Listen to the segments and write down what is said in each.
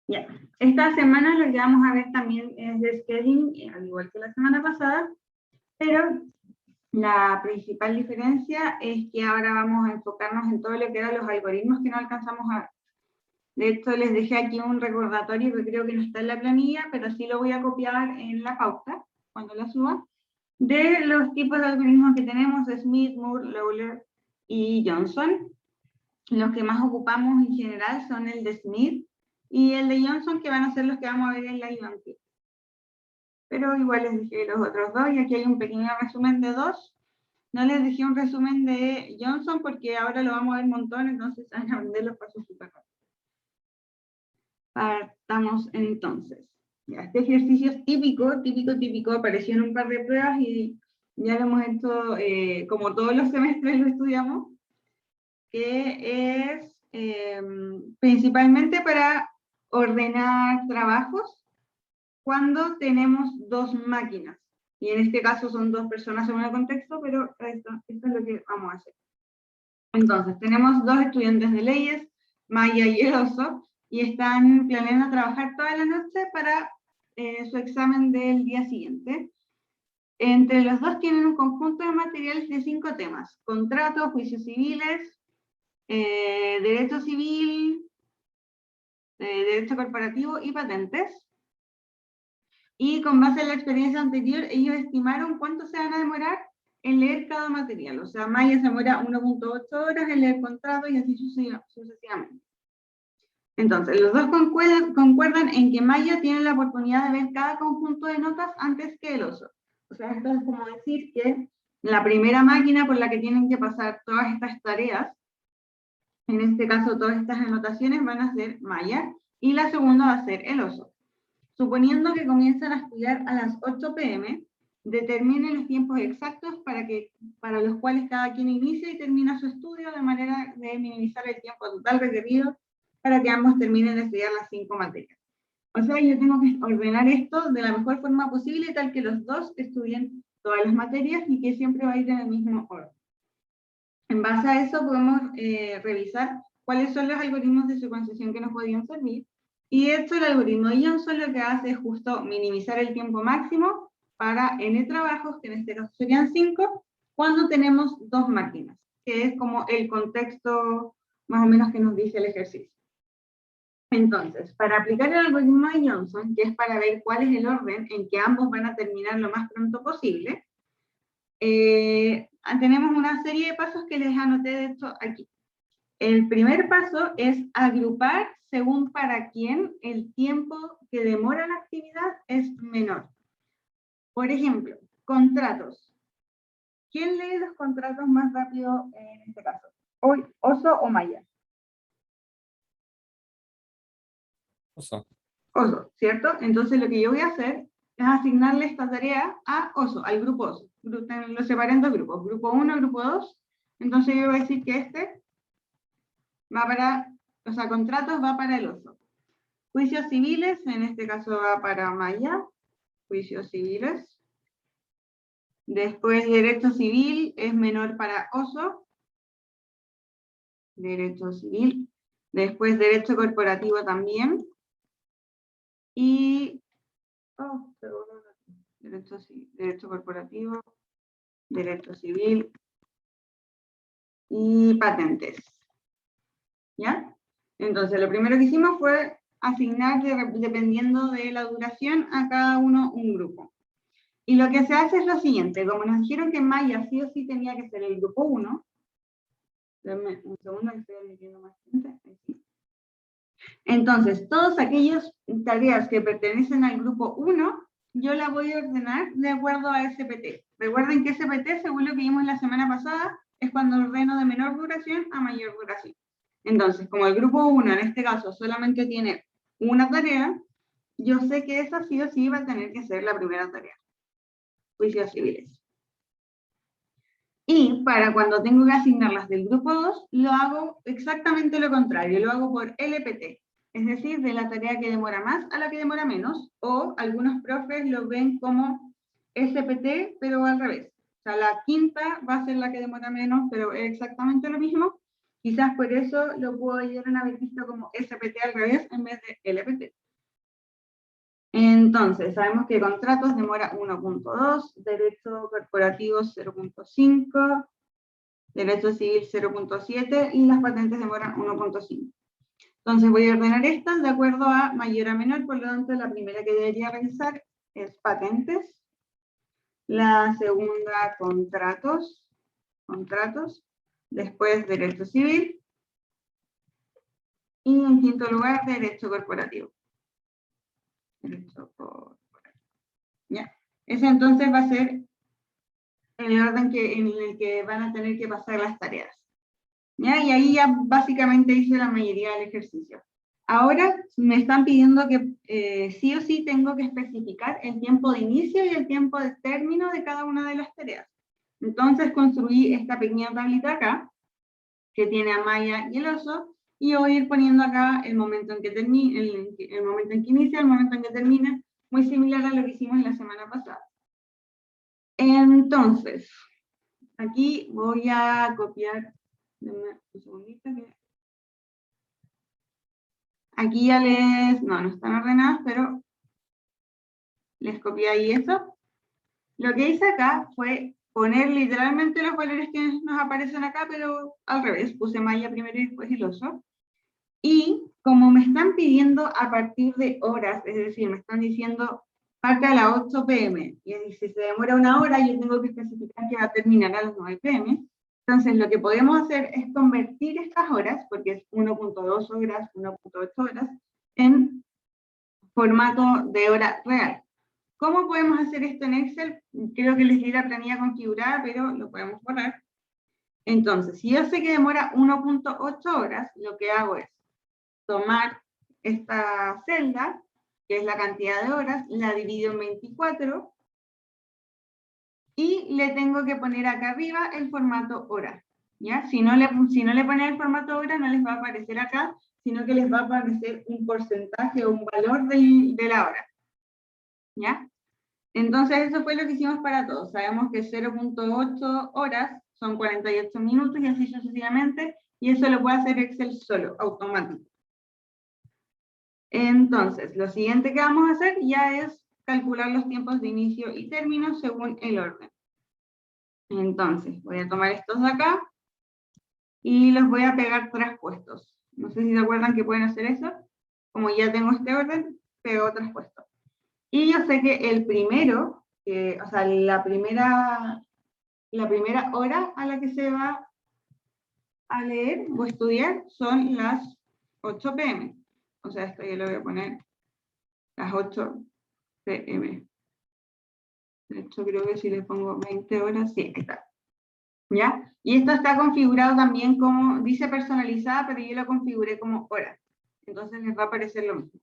Ya. Esta semana lo que vamos a ver también es de scheduling, al igual que la semana pasada, pero la principal diferencia es que ahora vamos a enfocarnos en todo lo que eran los algoritmos que no alcanzamos a ver. De hecho, les dejé aquí un recordatorio que creo que no está en la planilla, pero sí lo voy a copiar en la pauta, cuando la suba, de los tipos de algoritmos que tenemos, Smith, Moore, Lawler y Johnson. Los que más ocupamos en general son el de Smith y el de Johnson, que van a ser los que vamos a ver en la IBANQ. Pero igual les dije los otros dos, y aquí hay un pequeño resumen de dos. No les dejé un resumen de Johnson porque ahora lo vamos a ver un montón, entonces van a aprender los pasos súper rápido. Partamos entonces. Ya, este ejercicio es típico, apareció en un par de pruebas y ya lo hemos hecho, como todos los semestres lo estudiamos, que es principalmente para ordenar trabajos cuando tenemos dos máquinas. Y en este caso son dos personas según el contexto, pero esto es lo que vamos a hacer. Entonces, tenemos dos estudiantes de leyes, Maya y el oso, y están planeando trabajar toda la noche para su examen del día siguiente. Entre los dos tienen un conjunto de materiales de 5 temas: contratos, juicios civiles, derecho civil, derecho corporativo y patentes. Y con base en la experiencia anterior, ellos estimaron cuánto se van a demorar en leer cada material. O sea, Maya se demora 1.8 horas en leer contratos y así sucesivamente. Entonces, los dos concuerdan en que Maya tiene la oportunidad de ver cada conjunto de notas antes que el oso. O sea, esto es como decir que la primera máquina por la que tienen que pasar todas estas tareas, en este caso todas estas anotaciones, van a ser Maya, y la segunda va a ser el oso. Suponiendo que comienzan a estudiar a las 8 p.m., determinen los tiempos exactos para los cuales cada quien inicia y termina su estudio, de manera de minimizar el tiempo total requerido para que ambos terminen de estudiar las 5 materias. O sea, yo tengo que ordenar esto de la mejor forma posible, tal que los dos estudien todas las materias y que siempre va a ir en el mismo orden. En base a eso podemos revisar cuáles son los algoritmos de secuenciación que nos podrían servir. Y de hecho, el algoritmo de Johnson lo que hace es justo minimizar el tiempo máximo para n trabajos, que en este caso serían 5, cuando tenemos dos máquinas, que es como el contexto más o menos que nos dice el ejercicio. Entonces, para aplicar el algoritmo de Johnson, que es para ver cuál es el orden en que ambos van a terminar lo más pronto posible, tenemos una serie de pasos que les anoté de hecho aquí. El primer paso es agrupar según para quién el tiempo que demora la actividad es menor. Por ejemplo, contratos. ¿Quién lee los contratos más rápido en este caso? ¿Oso o Maya? Oso. Oso, ¿cierto? Entonces lo que yo voy a hacer es asignarle esta tarea a Oso, al grupo Oso. Lo separé en dos grupos, grupo 1, grupo 2. Entonces yo voy a decir que este va para, o sea, contratos va para el oso. Juicios civiles, en este caso va para Maya, juicios civiles. Después derecho civil es menor para oso. Derecho civil. Después derecho corporativo también. Y derecho corporativo, derecho civil y patentes. ¿Ya? Entonces, lo primero que hicimos fue asignar, dependiendo de la duración, a cada uno un grupo. Y lo que se hace es lo siguiente: como nos dijeron que Maya sí o sí tenía que ser el grupo 1, denme un segundo que estoy metiendo más gente. Entonces, todas aquellas tareas que pertenecen al grupo 1, yo la voy a ordenar de acuerdo a SPT. Recuerden que SPT, según lo que vimos la semana pasada, es cuando ordeno de menor duración a mayor duración. Entonces, como el grupo 1 en este caso solamente tiene una tarea, yo sé que esa sí o sí va a tener que ser la primera tarea. Juicios civiles. Y para cuando tengo que asignarlas del grupo 2, lo hago exactamente lo contrario, lo hago por LPT. Es decir, de la tarea que demora más a la que demora menos, o algunos profes lo ven como SPT, pero al revés. O sea, la quinta va a ser la que demora menos, pero es exactamente lo mismo, Quizás por eso lo pudieron haber visto como SPT al revés en vez de LPT. Entonces, sabemos que contratos demora 1.2, derecho corporativo 0.5, derecho civil 0.7 y las patentes demoran 1.5. Entonces voy a ordenar estas de acuerdo a mayor a menor, por lo tanto la primera que debería revisar es patentes, la segunda contratos, después derecho civil y en quinto lugar derecho corporativo. ¿Ya? Ese entonces va a ser el orden en el que van a tener que pasar las tareas. ¿Ya? Y ahí ya básicamente hice la mayoría del ejercicio. Ahora me están pidiendo que sí o sí tengo que especificar el tiempo de inicio y el tiempo de término de cada una de las tareas. Entonces construí esta pequeña tablita acá, que tiene a Maya y el oso, y voy a ir poniendo acá el momento en que termina, el momento en que inicia, el momento en que termina, muy similar a lo que hicimos la semana pasada. Entonces, aquí voy a copiar, un segundito, aquí ya no están ordenadas, pero les copié ahí eso. Lo que hice acá fue poner literalmente los valores que nos aparecen acá, pero al revés, puse Maya primero y después el oso. Y como me están pidiendo a partir de horas, es decir, me están diciendo parte a las 8 p.m. y si se demora una hora, yo tengo que especificar que va a terminar a las 9 p.m. Entonces, lo que podemos hacer es convertir estas horas, porque es 1.2 horas, 1.8 horas, en formato de hora real. ¿Cómo podemos hacer esto en Excel? Creo que les di la planilla configurada, pero lo podemos borrar. Entonces, si yo sé que demora 1.8 horas, lo que hago es tomar esta celda, que es la cantidad de horas, la divido en 24 y le tengo que poner acá arriba el formato hora. ¿Ya? Si no le ponen el formato hora, no les va a aparecer acá, sino que les va a aparecer un porcentaje o un valor de la hora. ¿Ya? Entonces eso fue lo que hicimos para todos. Sabemos que 0.8 horas son 48 minutos y así sucesivamente, y eso lo puede hacer Excel solo, automático. Entonces, lo siguiente que vamos a hacer ya es calcular los tiempos de inicio y término según el orden. Entonces, voy a tomar estos de acá y los voy a pegar traspuestos. No sé si se acuerdan que pueden hacer eso. Como ya tengo este orden, pego traspuestos. Y yo sé que el primero, o sea, la primera hora a la que se va a leer o estudiar son las 8 p.m. O sea, esto yo lo voy a poner las 8 p.m. De hecho, creo que si le pongo 20 horas, sí, ahí está. ¿Ya? Y esto está configurado también como, dice personalizada, pero yo lo configuré como hora. Entonces les va a aparecer lo mismo.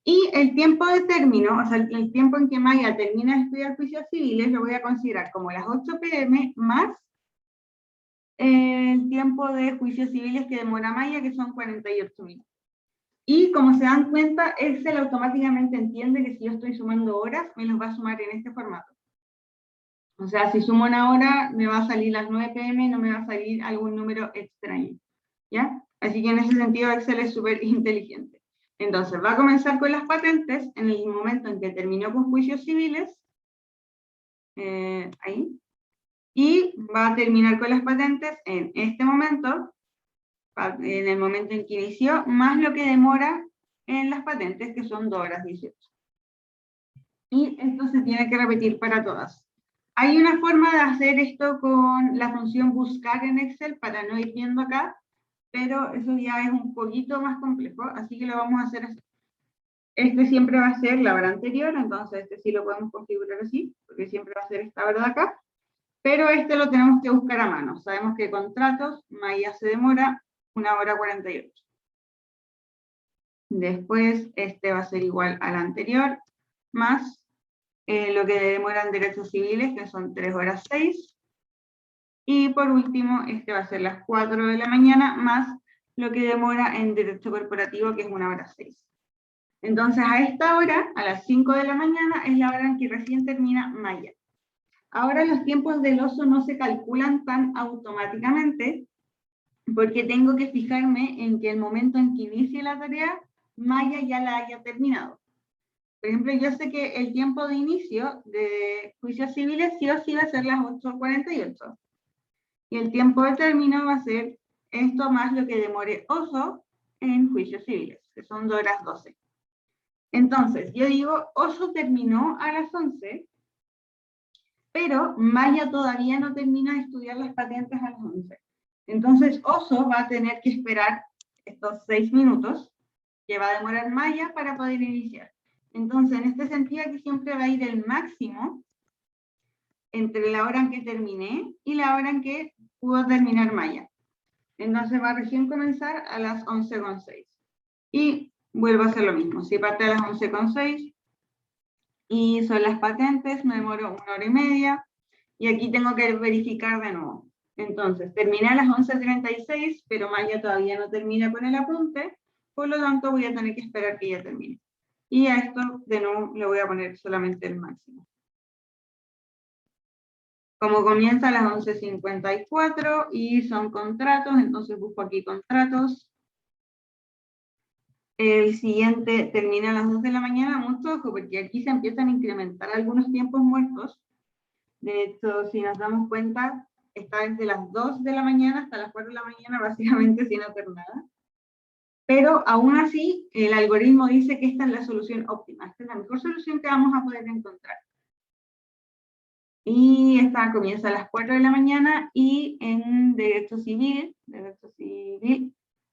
Y el tiempo de término, o sea, el tiempo en que Maya termina de estudiar juicios civiles, lo voy a considerar como las 8 p.m. más el tiempo de juicios civiles que demora Maya, que son 48 minutos. Y como se dan cuenta, Excel automáticamente entiende que si yo estoy sumando horas, me los va a sumar en este formato. O sea, si sumo una hora, me va a salir las 9 p.m., no me va a salir algún número extraño. ¿Ya? Así que en ese sentido Excel es súper inteligente. Entonces, va a comenzar con las patentes en el momento en que terminó con juicios civiles, ahí, y va a terminar con las patentes en este momento, en el momento en que inició, más lo que demora en las patentes, que son 2 horas 18. Y esto se tiene que repetir para todas. Hay una forma de hacer esto con la función buscar en Excel para no ir viendo acá, pero eso ya es un poquito más complejo, así que lo vamos a hacer así. Este siempre va a ser la hora anterior, entonces este sí lo podemos configurar así, porque siempre va a ser esta hora de acá, pero este lo tenemos que buscar a mano. Sabemos que contratos, Maya se demora 1 hora 48. Después este va a ser igual al anterior, más lo que demoran derechos civiles, que son 3 horas 6. Y por último, este va a ser las 4 de la mañana, más lo que demora en derecho corporativo, que es 1 hora 6. Entonces, a esta hora, a las 5 de la mañana, es la hora en que recién termina Maya. Ahora los tiempos del oso no se calculan tan automáticamente, porque tengo que fijarme en que el momento en que inicie la tarea, Maya ya la haya terminado. Por ejemplo, yo sé que el tiempo de inicio de juicios civiles sí o sí va a ser las 8:48. Y el tiempo de término va a ser esto más lo que demore Oso en juicios civiles, que son 2:12. Entonces, yo digo, Oso terminó a las 11, pero Maya todavía no termina de estudiar las patentes a las 11. Entonces, Oso va a tener que esperar estos 6 minutos que va a demorar Maya para poder iniciar. Entonces, en este sentido, aquí siempre va a ir el máximo entre la hora en que terminé y la hora en que pudo terminar Maya. Entonces va a recién comenzar a las 11:06. Y vuelvo a hacer lo mismo. Si parte a las 11:06 y son las patentes, me demoro 1 hora y media. Y aquí tengo que verificar de nuevo. Entonces, terminé a las 11:36, pero Maya todavía no termina con el apunte, por lo tanto voy a tener que esperar que ella termine. Y a esto, de nuevo, le voy a poner solamente el máximo. Como comienza a las 11:54 y son contratos, entonces busco aquí contratos. El siguiente termina a las 2 de la mañana, mucho ojo, porque aquí se empiezan a incrementar algunos tiempos muertos. De hecho, si nos damos cuenta, está desde las 2 de la mañana hasta las 4 de la mañana, básicamente sin hacer nada. Pero aún así, el algoritmo dice que esta es la solución óptima, esta es la mejor solución que vamos a poder encontrar. Y esta comienza a las 4 de la mañana y en derecho civil,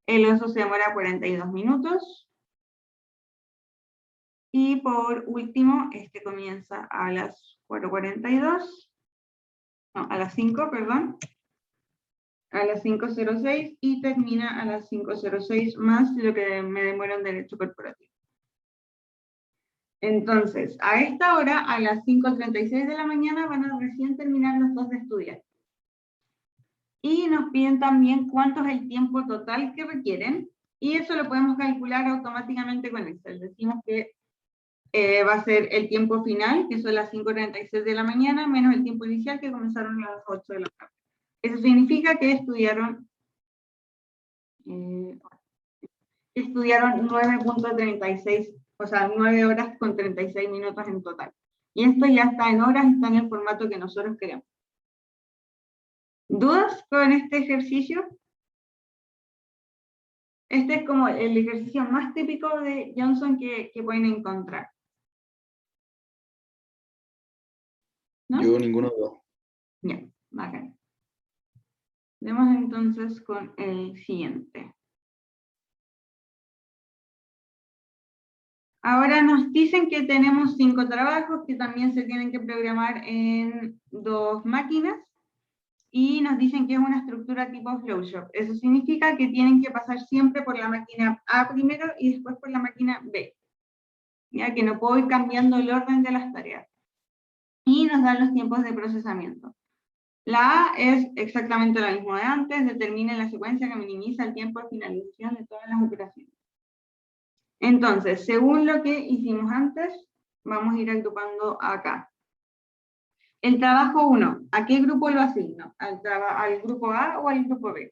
el oso se demora 42 minutos. Y por último, este comienza a las 4:42, no, a las 5, perdón, a las 5:06 y termina a las 5:06 más lo que me demora en derecho corporativo. Entonces, a esta hora, a las 5:36 de la mañana, van a recién terminar los dos de estudiar. Y nos piden también cuánto es el tiempo total que requieren, y eso lo podemos calcular automáticamente con Excel. Decimos que va a ser el tiempo final, que son las 5:36 de la mañana, menos el tiempo inicial, que comenzaron a las 8 de la tarde. Eso significa que estudiaron 9:36, o sea, 9 horas con 36 minutos en total. Y esto ya está en horas, está en el formato que nosotros queremos. ¿Dudas con este ejercicio? Este es como el ejercicio más típico de Johnson que pueden encontrar. ¿No? Yo ninguna duda. Bien, bacán. Vamos entonces con el siguiente. Ahora nos dicen que tenemos 5 trabajos que también se tienen que programar en 2 máquinas y nos dicen que es una estructura tipo flowchart. Eso significa que tienen que pasar siempre por la máquina A primero y después por la máquina B, ya que no puedo ir cambiando el orden de las tareas. Y nos dan los tiempos de procesamiento. La A es exactamente lo mismo de antes, determina la secuencia que minimiza el tiempo de finalización de todas las operaciones. Entonces, según lo que hicimos antes, vamos a ir agrupando acá. El trabajo 1, ¿a qué grupo lo asigno? ¿Al grupo A o al grupo B?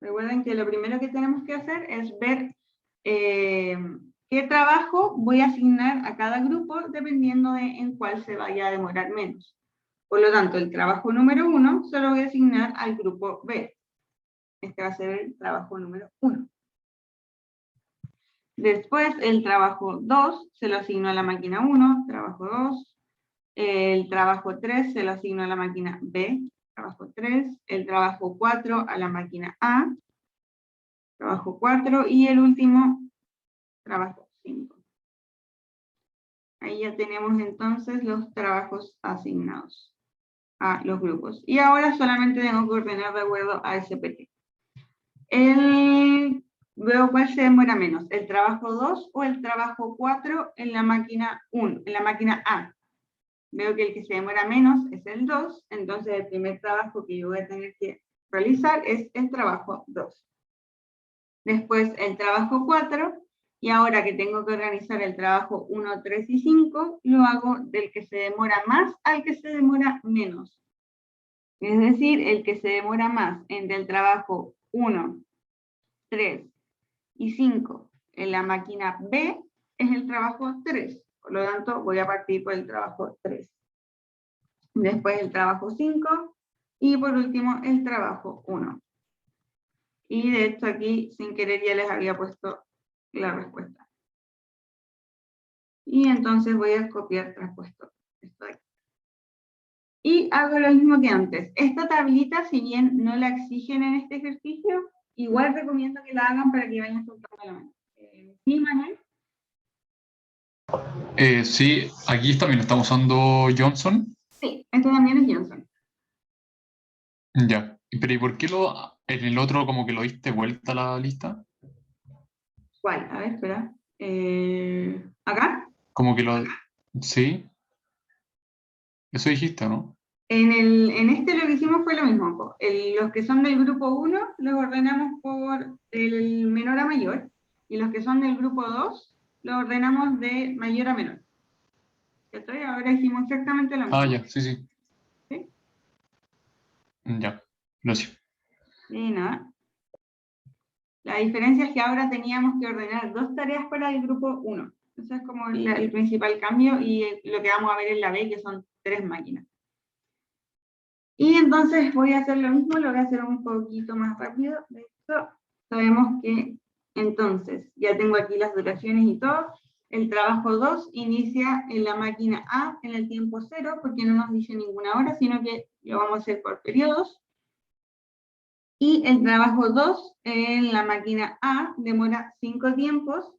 Recuerden que lo primero que tenemos que hacer es ver qué trabajo voy a asignar a cada grupo dependiendo de en cuál se vaya a demorar menos. Por lo tanto, el trabajo número 1 se lo voy a asignar al grupo B. Este va a ser el trabajo número 1. Después, el trabajo 2 se lo asigno a la máquina 1, trabajo 2. El trabajo 3 se lo asigno a la máquina B, trabajo 3. El trabajo 4 a la máquina A, trabajo 4. Y el último, trabajo 5. Ahí ya tenemos entonces los trabajos asignados a los grupos. Y ahora solamente tengo que ordenar de acuerdo a SPT. Veo cuál se demora menos, el trabajo 2 o el trabajo 4 en la máquina 1, en la máquina A. Veo que el que se demora menos es el 2, entonces el primer trabajo que yo voy a tener que realizar es el trabajo 2. Después el trabajo 4, Y ahora que tengo que organizar el trabajo 1, 3 y 5, lo hago del que se demora más al que se demora menos. Es decir, el que se demora más entre el trabajo 1, 3 y 5 en la máquina B es el trabajo 3. Por lo tanto, voy a partir por el trabajo 3. Después el trabajo 5 y por último el trabajo 1. Y de hecho aquí sin querer ya les había puesto la respuesta. Y entonces voy a copiar traspuesto esto de aquí. Y hago lo mismo que antes. Esta tablita, si bien no la exigen en este ejercicio, igual recomiendo que la hagan para que vayan soltando la mano. ¿Sí, Manuel? Sí, aquí también estamos usando Johnson. Sí, esto también es Johnson. Ya. Pero ¿y por qué en el otro como que lo diste vuelta a la lista? ¿Cuál? A ver, espera. ¿Acá? Como que lo... Sí. Eso dijiste, ¿no? En este lo que hicimos fue lo mismo. Los que son del grupo 1 los ordenamos por el menor a mayor, y los que son del grupo 2 los ordenamos de mayor a menor. ¿Cierto? Ahora hicimos exactamente lo mismo. Ah, ya, sí, sí. ¿Sí? Ya, gracias. Y nada. La diferencia es que ahora teníamos que ordenar 2 tareas para el grupo 1. Eso es como el principal cambio, y lo que vamos a ver en la B, que son 3 máquinas. Y entonces voy a hacer lo mismo, lo voy a hacer un poquito más rápido. De hecho, sabemos que entonces ya tengo aquí las duraciones y todo. El trabajo 2 inicia en la máquina A en el tiempo 0, porque no nos dice ninguna hora, sino que lo vamos a hacer por periodos. Y el trabajo 2 en la máquina A demora 5 tiempos.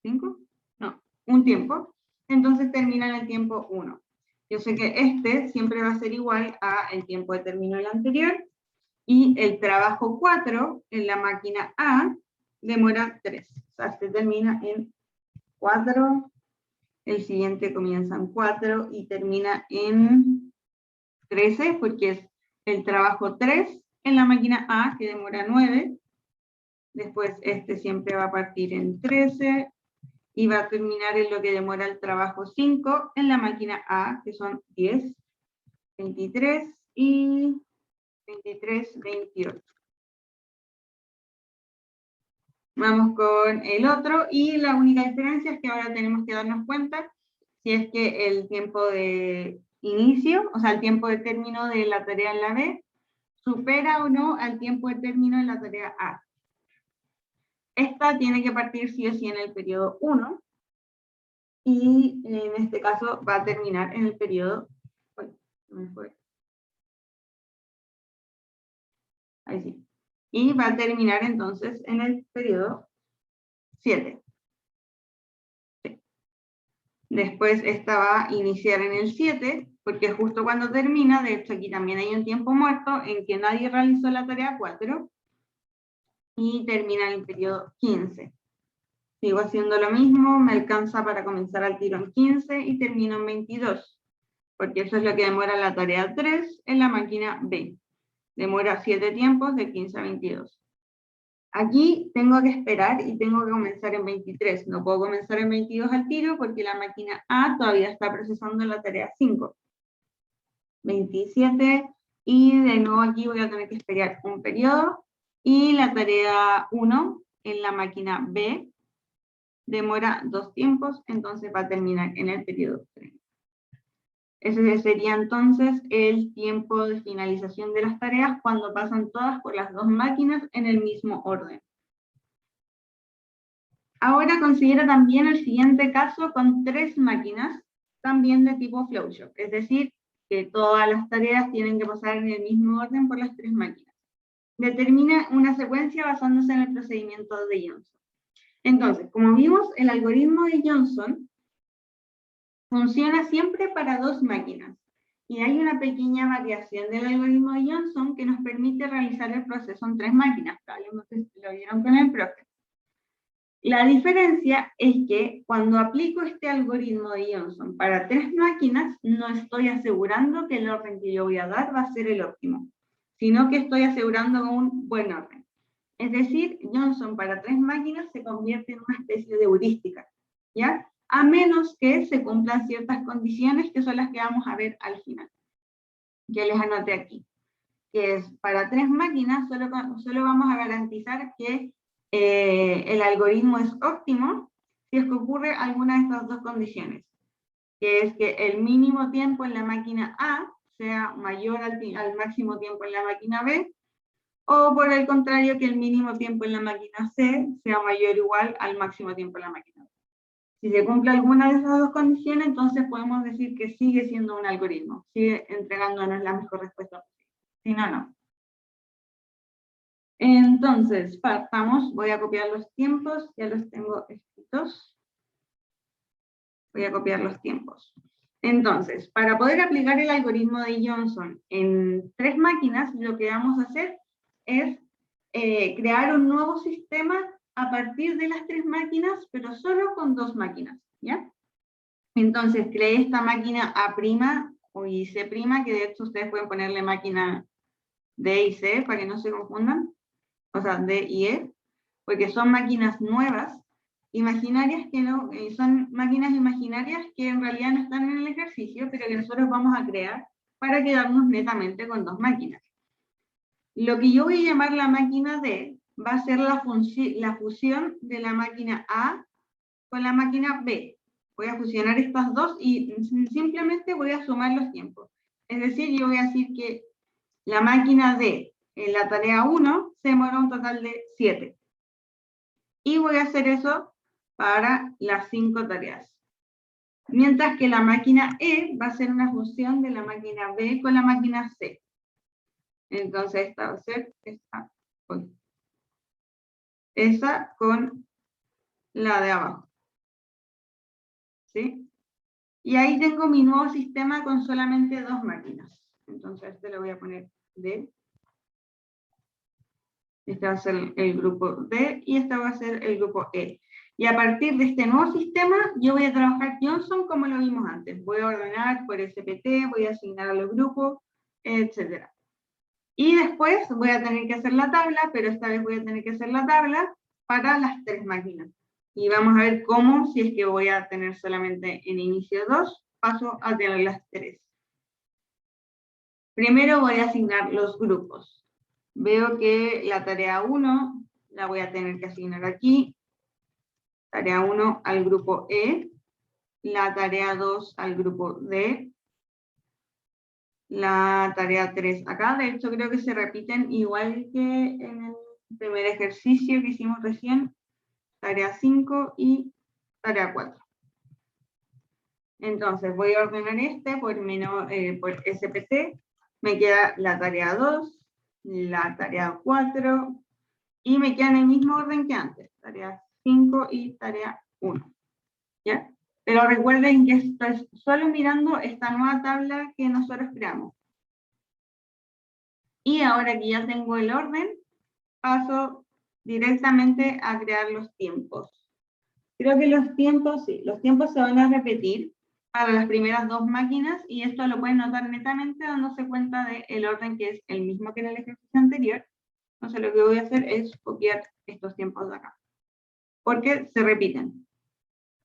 ¿5? No, un tiempo. Entonces termina en el tiempo 1. Yo sé que este siempre va a ser igual a el tiempo de término del anterior, y el trabajo 4 en la máquina A demora 3. O sea, este termina en 4, el siguiente comienza en 4 y termina en 13, porque es el trabajo 3 en la máquina A, que demora 9. Después este siempre va a partir en 13, y va a terminar en lo que demora el trabajo 5 en la máquina A, que son 10, 23 y 23, 28. Vamos con el otro, y la única diferencia es que ahora tenemos que darnos cuenta si es que el tiempo de inicio, o sea, el tiempo de término de la tarea en la B, supera o no al tiempo de término en la tarea A. Esta tiene que partir sí o sí en el periodo 1, y en este caso va a terminar en el periodo... Ahí sí. Y va a terminar entonces en el periodo 7. Sí. Después esta va a iniciar en el 7, porque justo cuando termina, de hecho aquí también hay un tiempo muerto en que nadie realizó la tarea 4, y termina en el periodo 15. Sigo haciendo lo mismo, me alcanza para comenzar al tiro en 15 y termino en 22, porque eso es lo que demora la tarea 3 en la máquina B. Demora 7 tiempos de 15 a 22. Aquí tengo que esperar y tengo que comenzar en 23. No puedo comenzar en 22 al tiro porque la máquina A todavía está procesando la tarea 5. 27, y de nuevo aquí voy a tener que esperar un periodo, y la tarea 1 en la máquina B demora 2 tiempos, entonces va a terminar en el periodo 3. Ese sería entonces el tiempo de finalización de las tareas cuando pasan todas por las 2 máquinas en el mismo orden. Ahora considera también el siguiente caso con 3 máquinas, también de tipo flowchart, es decir, que todas las tareas tienen que pasar en el mismo orden por las 3 máquinas. Determina una secuencia basándose en el procedimiento de Johnson. Entonces, como vimos, el algoritmo de Johnson funciona siempre para 2 máquinas, y hay una pequeña variación del algoritmo de Johnson que nos permite realizar el proceso en 3 máquinas. Probablemente lo vieron con el profe. La diferencia es que cuando aplico este algoritmo de Johnson para 3 máquinas, no estoy asegurando que el orden que yo voy a dar va a ser el óptimo, sino que estoy asegurando un buen orden. Es decir, Johnson para 3 máquinas se convierte en una especie de heurística, ¿ya? A menos que se cumplan ciertas condiciones que son las que vamos a ver al final. Que les anoté aquí. Que es para 3 máquinas, solo vamos a garantizar que el algoritmo es óptimo si es que ocurre alguna de estas dos condiciones, que es que el mínimo tiempo en la máquina A sea mayor al máximo tiempo en la máquina B, o por el contrario, que el mínimo tiempo en la máquina C sea mayor o igual al máximo tiempo en la máquina B. Si se cumple alguna de esas dos condiciones, entonces podemos decir que sigue siendo un algoritmo, sigue entregándonos la mejor respuesta posible. Si no, no. Entonces, partamos, voy a copiar los tiempos, ya los tengo escritos. Voy a copiar los tiempos. Entonces, para poder aplicar el algoritmo de Johnson en 3 máquinas, lo que vamos a hacer es crear un nuevo sistema a partir de las 3 máquinas, pero solo con 2 máquinas, ¿ya? Entonces, creé esta máquina A' y C', que de hecho ustedes pueden ponerle máquina D y C para que no se confundan, o sea, D y E, porque son máquinas nuevas, imaginarias que no, son máquinas imaginarias que en realidad no están en el ejercicio, pero que nosotros vamos a crear para quedarnos netamente con 2 máquinas. Lo que yo voy a llamar la máquina D va a ser la fusión de la máquina A con la máquina B. Voy a fusionar estas dos y simplemente voy a sumar los tiempos. Es decir, yo voy a decir que la máquina D en la tarea 1 se demora un total de 7. Y voy a hacer eso para las 5 tareas. Mientras que la máquina E va a ser una función de la máquina B con la máquina C. Entonces esta va a ser esa con la de abajo. ¿Sí? Y ahí tengo mi nuevo sistema con solamente 2 máquinas. Entonces este lo voy a poner D. Este va a ser el grupo D y este va a ser el grupo E. Y a partir de este nuevo sistema, yo voy a trabajar Johnson como lo vimos antes. Voy a ordenar por SPT, voy a asignar a los grupos, etc. Y después voy a tener que hacer la tabla, pero esta vez voy a tener que hacer la tabla para las 3 máquinas. Y vamos a ver cómo, si es que voy a tener solamente en inicio 2, paso a tener las 3. Primero voy a asignar los grupos. Veo que la tarea 1 la voy a tener que asignar aquí. Tarea 1 al grupo E. La tarea 2 al grupo D. La tarea 3 acá. De hecho, creo que se repiten igual que en el primer ejercicio que hicimos recién. Tarea 5 y tarea 4. Entonces voy a ordenar este por SPT. Me queda la tarea 2, la tarea 4, y me queda en el mismo orden que antes, tarea 5 y tarea 1. ¿Ya? Pero recuerden que estoy solo mirando esta nueva tabla que nosotros creamos. Y ahora que ya tengo el orden, paso directamente a crear los tiempos. Creo que los tiempos, sí, los tiempos se van a repetir para las primeras 2 máquinas, y esto lo pueden notar netamente dándose cuenta del orden que es el mismo que en el ejercicio anterior. Entonces lo que voy a hacer es copiar estos tiempos de acá, porque se repiten.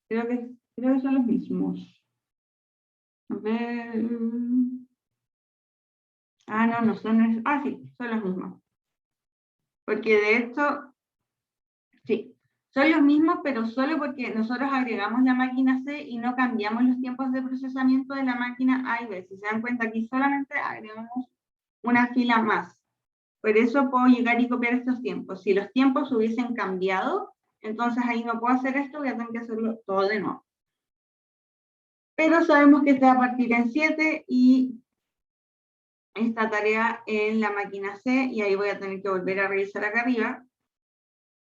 Creo que son los mismos. A ver. No son. Sí, son los mismos. Porque de hecho, sí, son los mismos, pero solo porque nosotros agregamos la máquina C y no cambiamos los tiempos de procesamiento de la máquina A y B. Si se dan cuenta, aquí solamente agregamos una fila más. Por eso puedo llegar y copiar estos tiempos. Si los tiempos hubiesen cambiado, entonces ahí no puedo hacer esto, voy a tener que hacerlo todo de nuevo. Pero sabemos que se va a partir en 7 y esta tarea en la máquina C, y ahí voy a tener que volver a revisar acá arriba.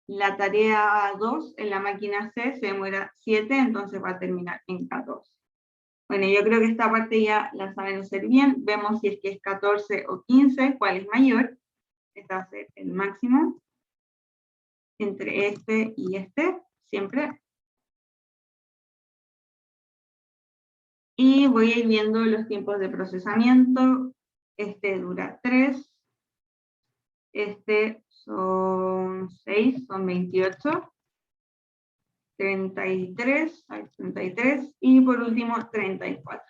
La tarea 2 en la máquina C se demora 7, entonces va a terminar en 14. Bueno, yo creo que esta parte ya la saben hacer bien. Vemos si es que es 14 o 15, cuál es mayor. Este va a ser el máximo entre este y este, siempre. Y voy a ir viendo los tiempos de procesamiento. Este dura 3. Este son 6, son 28. 33, hay 33 y por último 34.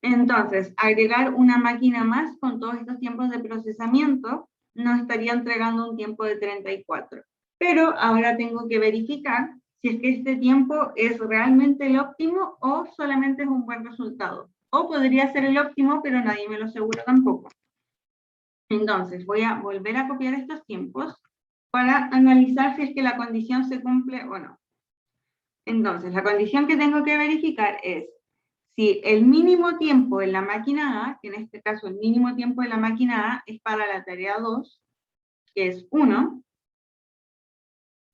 Entonces, agregar una máquina más con todos estos tiempos de procesamiento nos estaría entregando un tiempo de 34. Pero ahora tengo que verificar si es que este tiempo es realmente el óptimo o solamente es un buen resultado. O podría ser el óptimo, pero nadie me lo asegura tampoco. Entonces, voy a volver a copiar estos tiempos para analizar si es que la condición se cumple o no. Entonces, la condición que tengo que verificar es si el mínimo tiempo en la máquina A, que en este caso el mínimo tiempo de la máquina A es para la tarea 2, que es 1,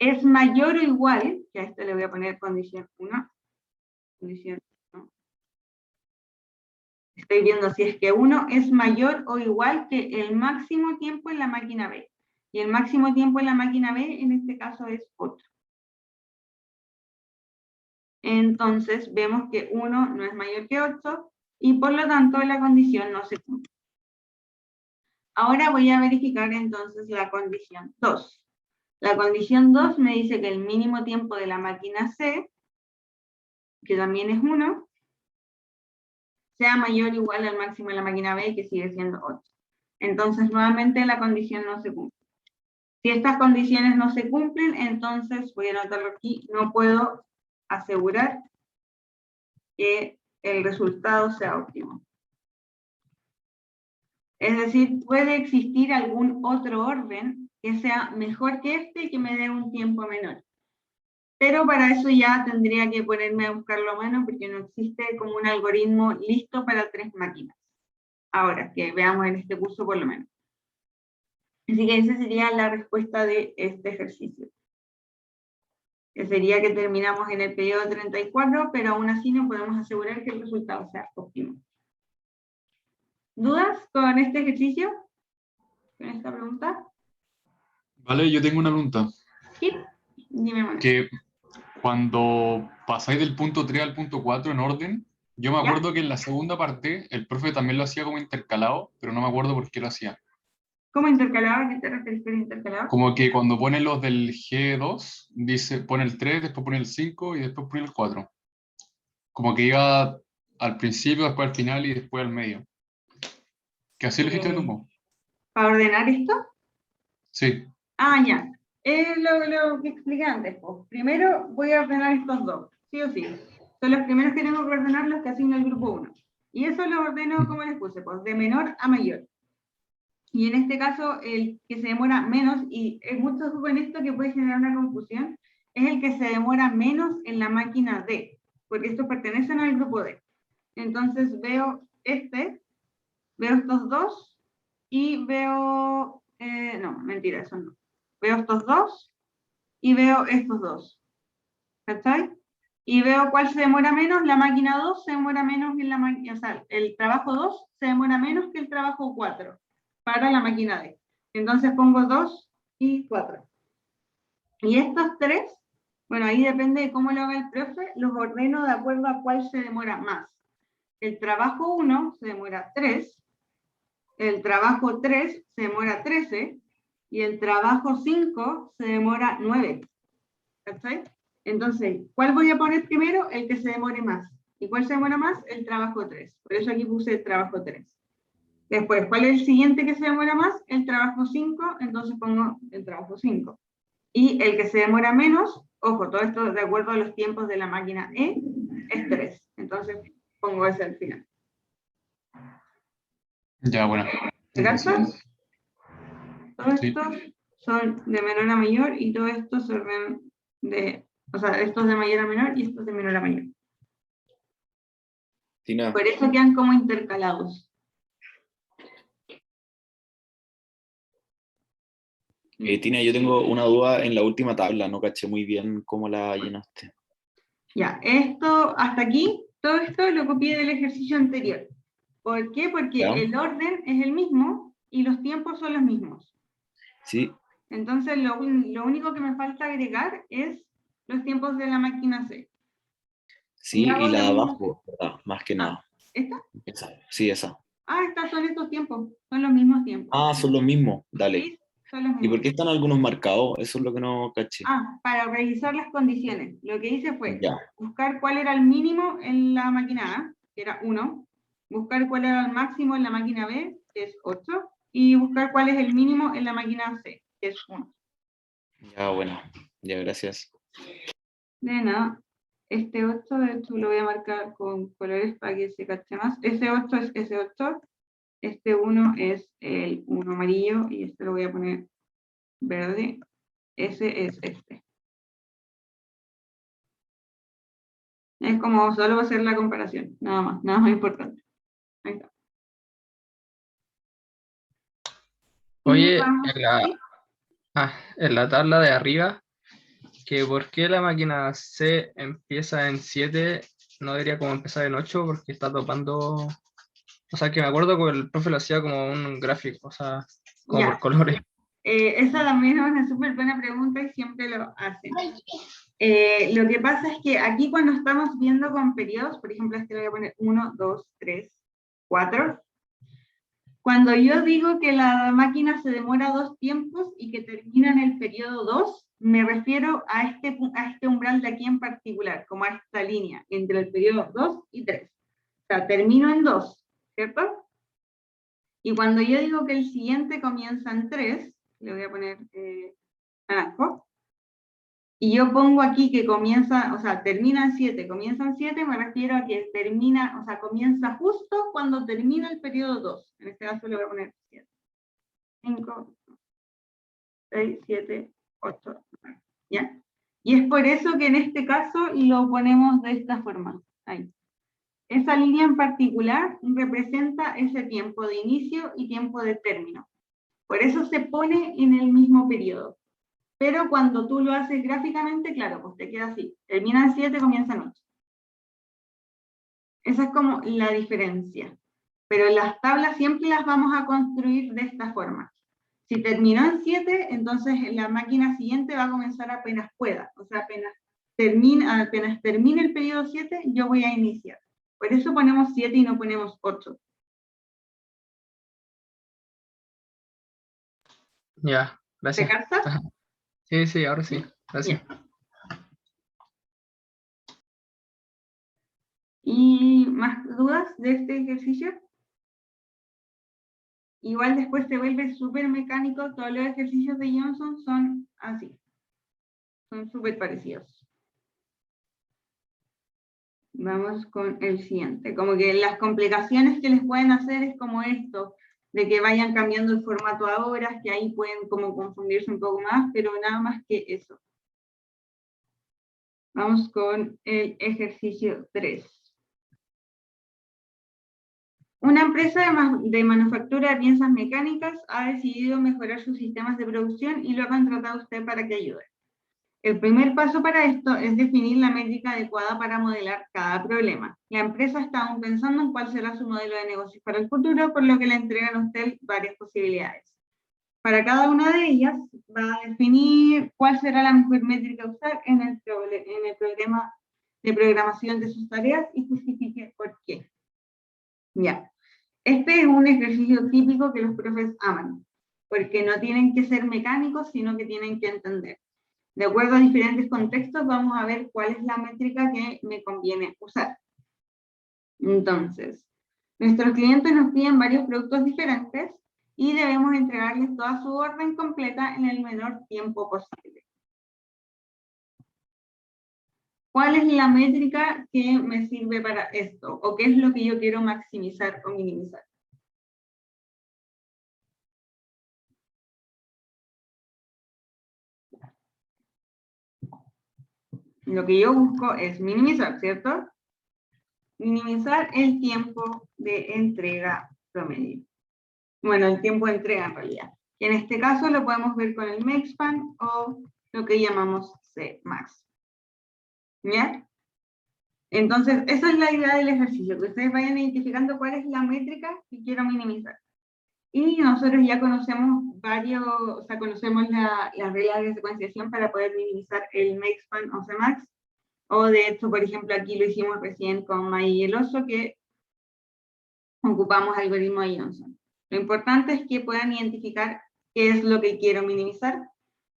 es mayor o igual, que a este le voy a poner condición 1, condición 1. Estoy viendo si es que 1 es mayor o igual que el máximo tiempo en la máquina B. Y el máximo tiempo en la máquina B, en este caso, es 8. Entonces, vemos que 1 no es mayor que 8 y por lo tanto la condición no se cumple. Ahora voy a verificar entonces la condición 2. La condición 2 me dice que el mínimo tiempo de la máquina C, que también es 1, sea mayor o igual al máximo de la máquina B, que sigue siendo 8. Entonces, nuevamente la condición no se cumple. Si estas condiciones no se cumplen, entonces, voy a anotarlo aquí, no puedo asegurar que el resultado sea óptimo. Es decir, puede existir algún otro orden que sea mejor que este y que me dé un tiempo menor. Pero para eso ya tendría que ponerme a buscarlo a mano porque no existe como un algoritmo listo para 3 máquinas. Ahora, que veamos en este curso por lo menos. Así que esa sería la respuesta de este ejercicio. Que sería que terminamos en el periodo 34, pero aún así no podemos asegurar que el resultado sea óptimo. ¿Dudas con este ejercicio? ¿Con esta pregunta? Vale, yo tengo una pregunta. Sí, dime, Manuel. Que cuando pasáis del punto 3 al punto 4 en orden, yo me ¿Ya? acuerdo que en la segunda parte el profe también lo hacía como intercalado, pero no me acuerdo por qué lo hacía. ¿Cómo intercalado? ¿Qué te refieres con intercalado? Como que cuando pone los del G2, dice, pone el 3, después pone el 5 y después pone el 4. Como que iba al principio, después al final y después al medio. ¿Que así lo hiciste tú, po? ¿Para ordenar esto? Sí. Ah, ya. Lo que expliqué antes, pues. Primero voy a ordenar estos dos, sí o sí. Son los primeros que tengo que ordenar los que asigno al grupo 1. Y eso lo ordeno, como les puse, pues de menor a mayor. Y en este caso, el que se demora menos, y es mucho ojo en esto que puede generar una confusión, es el que se demora menos en la máquina D, porque estos pertenecen al grupo D. Entonces veo estos dos, y veo, no, mentira, eso no. Veo estos dos, y veo estos dos. ¿Cachai? Y veo cuál se demora menos, la máquina 2 se demora menos en la máquina, o sea, el trabajo 2 se demora menos que el trabajo 4 para la máquina D. Entonces pongo 2 y 4. Y estos tres, bueno, ahí depende de cómo lo haga el profe, los ordeno de acuerdo a cuál se demora más. El trabajo 1 se demora 3, el trabajo 3 se demora 13 y el trabajo 5 se demora 9. ¿Cachai? Entonces, ¿cuál voy a poner primero? El que se demore más. ¿Y cuál se demora más? El trabajo 3. Por eso aquí puse el trabajo 3. Después, ¿cuál es el siguiente que se demora más? El trabajo 5, entonces pongo el trabajo 5. Y el que se demora menos, ojo, todo esto de acuerdo a los tiempos de la máquina E, es 3. Entonces pongo ese al final. Ya, bueno. ¿Te captas? Todos Sí. estos son de menor a mayor y todo esto se ordena de, o sea, estos de mayor a menor y estos de menor a mayor. Tina, Por eso quedan como intercalados. Tina, yo tengo una duda en la última tabla, no caché muy bien cómo la llenaste. Ya, esto, hasta aquí, todo esto lo copié del ejercicio anterior. ¿Por qué? Porque ¿Ya? el orden es el mismo y los tiempos son los mismos. Sí, Entonces, lo único que me falta agregar es los tiempos de la máquina C. sí, Y hago y la lo de mismo. abajo, ¿verdad? Más que nada. ¿Esta? Esa, sí, esa. Son estos tiempos, son los mismos tiempos. Ah, son los mismos, dale. ¿Sí? Son los ¿Y por mismos. qué están algunos marcados? Eso es lo que no caché. Para revisar las condiciones. Lo que hice fue Ya. buscar cuál era el mínimo en la máquina A, que era 1, buscar cuál era el máximo en la máquina B, que es 8, y buscar cuál es el mínimo en la máquina C, que es 1. Ya, bueno. Ya, gracias. De nada. Este 8, de hecho, lo voy a marcar con colores para que se cache más. Ese 8 es ese 8. Este 1 es el 1 amarillo, y este lo voy a poner verde. Ese es este. Es como solo hacer la comparación, nada más importante. Ahí está. Y Oye, vamos, ¿sí? en la tabla de arriba, que por qué la máquina C empieza en 7, no debería como empezar en 8 porque está topando. O sea, que me acuerdo que el profe lo hacía como un gráfico, o sea, como Ya. por colores. Esa también es una súper buena pregunta y siempre lo hacen. Lo que pasa es que aquí cuando estamos viendo con periodos, por ejemplo, este le voy a poner 1, 2, 3, 4. Cuando yo digo que la máquina se demora 2 tiempos y que termina en el periodo 2, me refiero a este umbral de aquí en particular, como a esta línea, entre el periodo 2 y 3. O sea, termino en 2, ¿cierto? Y cuando yo digo que el siguiente comienza en 3, le voy a poner naranjo, y yo pongo aquí que comienza, o sea, termina en 7, comienza en 7, me refiero a que termina, o sea, comienza justo cuando termina el periodo 2. En este caso le voy a poner 7. 5, 6, 7, 8, 9. ¿Ya? Y es por eso que en este caso lo ponemos de esta forma. Ahí. Esa línea en particular representa ese tiempo de inicio y tiempo de término. Por eso se pone en el mismo periodo. Pero cuando tú lo haces gráficamente, claro, pues te queda así. Termina en 7, comienza en 8. Esa es como la diferencia. Pero las tablas siempre las vamos a construir de esta forma. Si terminó en 7, entonces la máquina siguiente va a comenzar apenas pueda. O sea, apenas termine el periodo 7, yo voy a iniciar. Por eso ponemos 7 y no ponemos 8. Ya, ¿Te gracias. captas? Sí, ahora sí. Gracias. Bien. ¿Y más dudas de este ejercicio? Igual después se vuelve súper mecánico, todos los ejercicios de Johnson son así. Son súper parecidos. Vamos con el siguiente. Como que las complicaciones que les pueden hacer es como esto, de que vayan cambiando el formato a horas, que ahí pueden como confundirse un poco más, pero nada más que eso. Vamos con el ejercicio 3. Una empresa de manufactura de piezas mecánicas ha decidido mejorar sus sistemas de producción y lo ha contratado a usted para que ayude. El primer paso para esto es definir la métrica adecuada para modelar cada problema. La empresa está aún pensando en cuál será su modelo de negocios para el futuro, por lo que le entregan a usted varias posibilidades. Para cada una de ellas va a definir cuál será la mejor métrica a usar en el programa de programación de sus tareas y justifique por qué. Ya. Este es un ejercicio típico que los profes aman, porque no tienen que ser mecánicos, sino que tienen que entender. De acuerdo a diferentes contextos, vamos a ver cuál es la métrica que me conviene usar. Entonces, nuestros clientes nos piden varios productos diferentes y debemos entregarles toda su orden completa en el menor tiempo posible. ¿Cuál es la métrica que me sirve para esto? ¿O qué es lo que yo quiero maximizar o minimizar? Lo que yo busco es minimizar, ¿cierto? Minimizar el tiempo de entrega promedio. Bueno, el tiempo de entrega en realidad. Y en este caso lo podemos ver con el makespan o lo que llamamos Cmax. ¿Ya? Entonces, esa es la idea del ejercicio, que ustedes vayan identificando cuál es la métrica que quiero minimizar. Y nosotros ya conocemos conocemos las reglas de secuenciación para poder minimizar el makespan o Cmax. O de hecho, por ejemplo, aquí lo hicimos recién con May y el oso, que ocupamos algoritmo de Johnson. Lo importante es que puedan identificar qué es lo que quiero minimizar,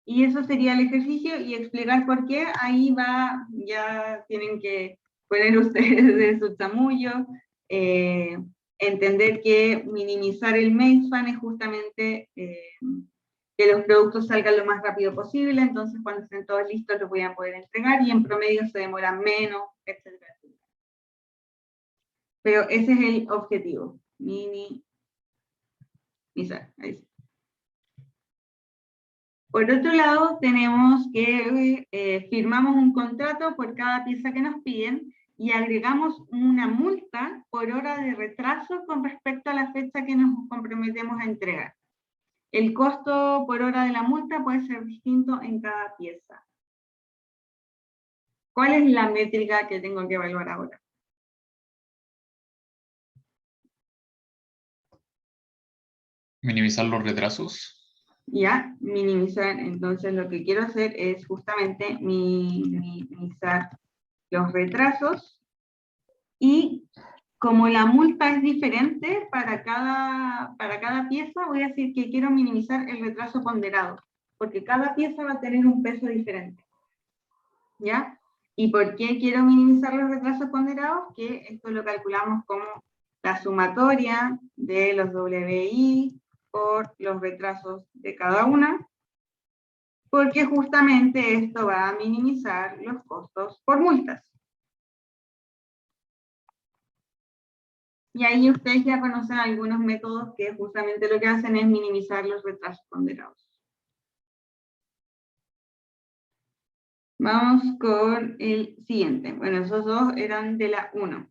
y eso sería el ejercicio, y explicar por qué. Ahí va, ya tienen que poner ustedes de su chamullo, entender que minimizar el makespan es justamente que los productos salgan lo más rápido posible, entonces cuando estén todos listos los voy a poder entregar, y en promedio se demoran menos, etcétera, etcétera. Pero ese es el objetivo, minimizar. Ahí sí. Por otro lado, tenemos que firmamos un contrato por cada pieza que nos piden, y agregamos una multa por hora de retraso con respecto a la fecha que nos comprometemos a entregar. El costo por hora de la multa puede ser distinto en cada pieza. ¿Cuál es la métrica que tengo que evaluar ahora? Minimizar los retrasos. Ya, minimizar. Entonces lo que quiero hacer es justamente minimizar los retrasos, y como la multa es diferente para cada pieza, voy a decir que quiero minimizar el retraso ponderado, porque cada pieza va a tener un peso diferente. ¿Ya? ¿Y por qué quiero minimizar los retrasos ponderados? Que esto lo calculamos como la sumatoria de los WI por los retrasos de cada una, porque justamente esto va a minimizar los costos por multas. Y ahí ustedes ya conocen algunos métodos que justamente lo que hacen es minimizar los retrasos ponderados. Vamos con el siguiente. Bueno, esos dos eran de la 1.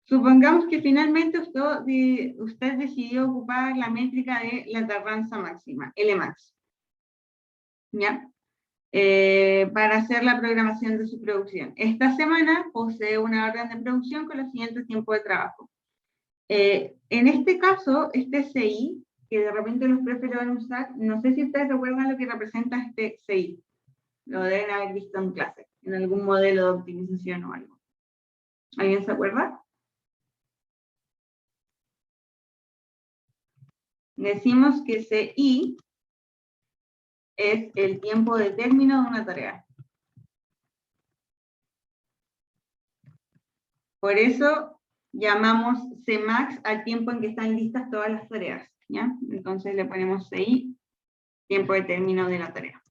Supongamos que finalmente usted decidió ocupar la métrica de la tardanza máxima, Lmax. ¿Ya? Para hacer la programación de su producción. Esta semana posee una orden de producción con los siguientes tiempos de trabajo. En este caso, este CI, que de repente los profes lo van a usar, no sé si ustedes recuerdan lo que representa este CI. Lo deben haber visto en clase, en algún modelo de optimización o algo. ¿Alguien se acuerda? Decimos que CI es el tiempo de término de una tarea. Por eso llamamos Cmax al tiempo en que están listas todas las tareas, ¿ya? Entonces le ponemos CI, tiempo de término de la tarea.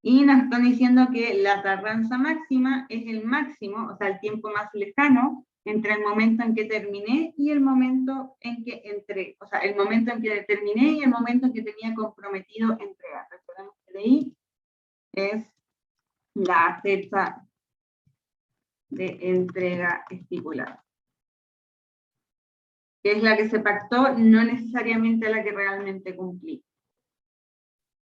Y nos están diciendo que la tardanza máxima es el máximo, o sea, el tiempo más lejano entre el momento en que terminé y el momento en que entré. O sea, el momento en que terminé y el momento en que tenía comprometido entregar. Recordemos que de ahí es la fecha de entrega estipulada, que es la que se pactó, no necesariamente la que realmente cumplí.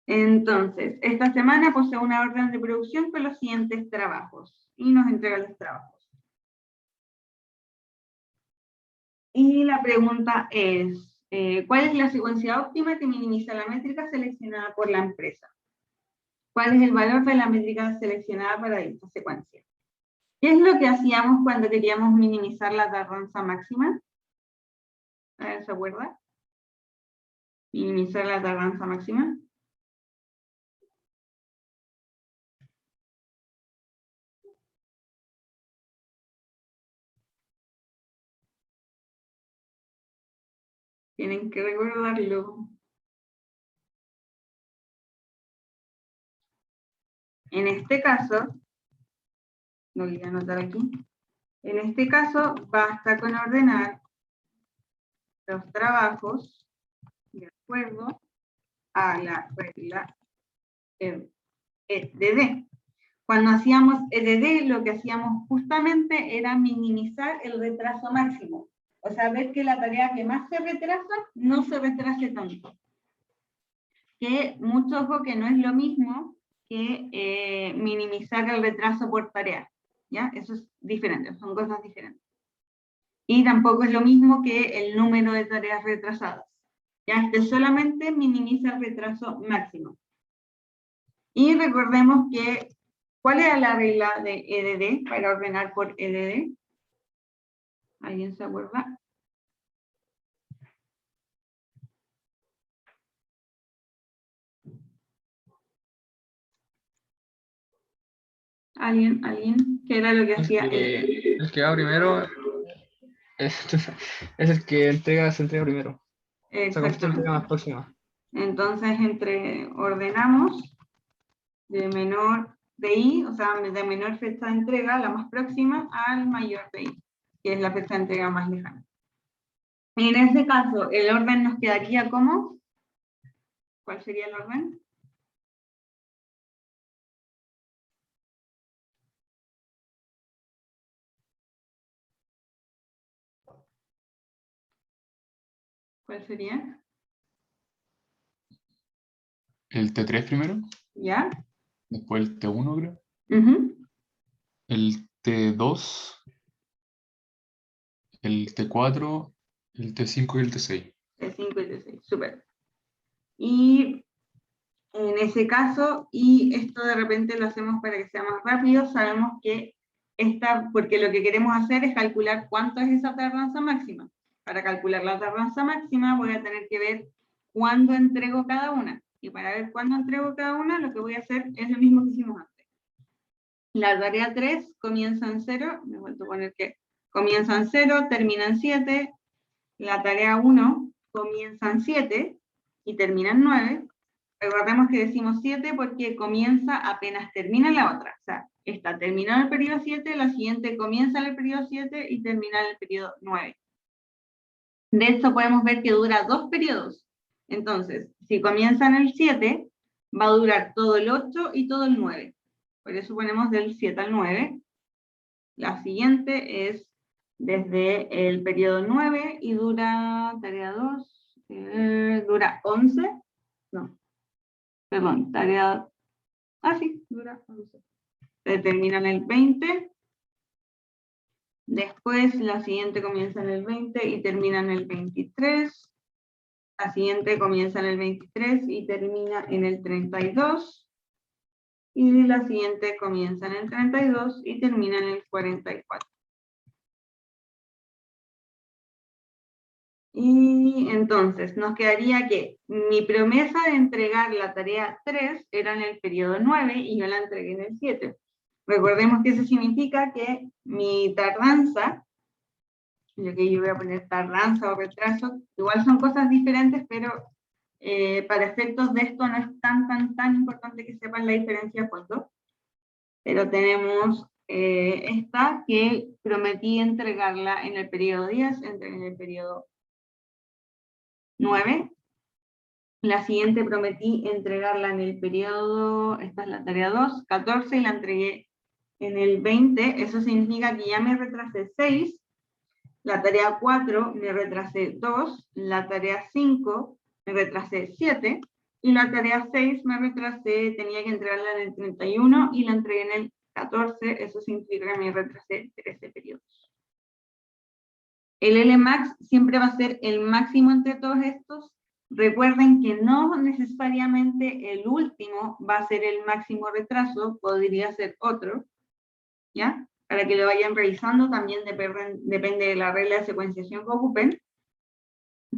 Entonces, esta semana posee una orden de producción con los siguientes trabajos, y nos entrega los trabajos. Y la pregunta es, ¿cuál es la secuencia óptima que minimiza la métrica seleccionada por la empresa? ¿Cuál es el valor de la métrica seleccionada para esta secuencia? ¿Qué es lo que hacíamos cuando queríamos minimizar la tardanza máxima? ¿Se acuerda? Minimizar la tardanza máxima. Tienen que recordarlo. En este caso, lo voy a anotar aquí. En este caso, basta con ordenar los trabajos de acuerdo a la regla EDD. Cuando hacíamos EDD, lo que hacíamos justamente era minimizar el retraso máximo. O sea, ver que la tarea que más se retrasa, no se retrase tanto. Que mucho ojo que no es lo mismo que minimizar el retraso por tarea. ¿Ya? Eso es diferente, son cosas diferentes. Y tampoco es lo mismo que el número de tareas retrasadas. Ya, este solamente minimiza el retraso máximo. Y recordemos que, ¿cuál era la regla de EDD para ordenar por EDD? ¿Alguien se acuerda? ¿Alguien? ¿Qué era lo que hacía él? El que va primero es, es el que se entrega primero. O sea, con se entrega más Exactamente. próxima. Entonces, ordenamos de I, o sea, de menor fecha de entrega, la más próxima, al mayor de I, que es la fecha de entrega más lejana. En ese caso, el orden nos quedaría como, ¿cuál sería el orden? ¿Cuál sería? El T3 primero, ¿Ya? después el T1 creo, Ujú. el T2, el T4, el T5 y el T6. De 5 y de 6, súper. Y en ese caso, y esto de repente lo hacemos para que sea más rápido, sabemos que porque lo que queremos hacer es calcular cuánto es esa tardanza máxima. Para calcular la tardanza máxima voy a tener que ver cuándo entrego cada una. Y para ver cuándo entrego cada una, lo que voy a hacer es lo mismo que hicimos antes. La tarea 3 comienza en 0, me he vuelto a poner que comienza en 0, termina en 7. La tarea 1 comienza en 7 y termina en 9. Recordemos que decimos 7 porque comienza apenas termina la otra. O sea, esta terminó en el periodo 7, la siguiente comienza en el periodo 7 y termina en el periodo 9. De esto podemos ver que dura 2 periodos. Entonces, si comienza en el 7, va a durar todo el 8 y todo el 9. Por eso ponemos del 7 al 9. La siguiente es desde el periodo 9 y dura, tarea 2, dura 11. No, perdón, tarea... sí, dura 11. Se termina en el 20. Después la siguiente comienza en el 20 y termina en el 23. La siguiente comienza en el 23 y termina en el 32. Y la siguiente comienza en el 32 y termina en el 44. Y entonces nos quedaría que mi promesa de entregar la tarea 3 era en el periodo 9 y yo la entregué en el 7. Recordemos que eso significa que mi tardanza, yo voy a poner tardanza o retraso, igual son cosas diferentes, pero para efectos de esto no es tan importante que sepan la diferencia de fondo. Pero tenemos esta que prometí entregarla en el periodo 10, en el periodo 9. La siguiente prometí entregarla en el periodo, esta es la tarea 2, 14, y la entregué en el 20. Eso significa que ya me retrasé 6. La tarea 4 me retrasé 2. La tarea 5 me retrasé 7. Y la tarea 6 me retrasé, tenía que entregarla en el 31 y la entregué en el 14. Eso significa que me retrasé 13 periodos. El LMAX siempre va a ser el máximo entre todos estos. Recuerden que no necesariamente el último va a ser el máximo retraso, podría ser otro, ¿ya? Para que lo vayan revisando, también depende de la regla de secuenciación que ocupen.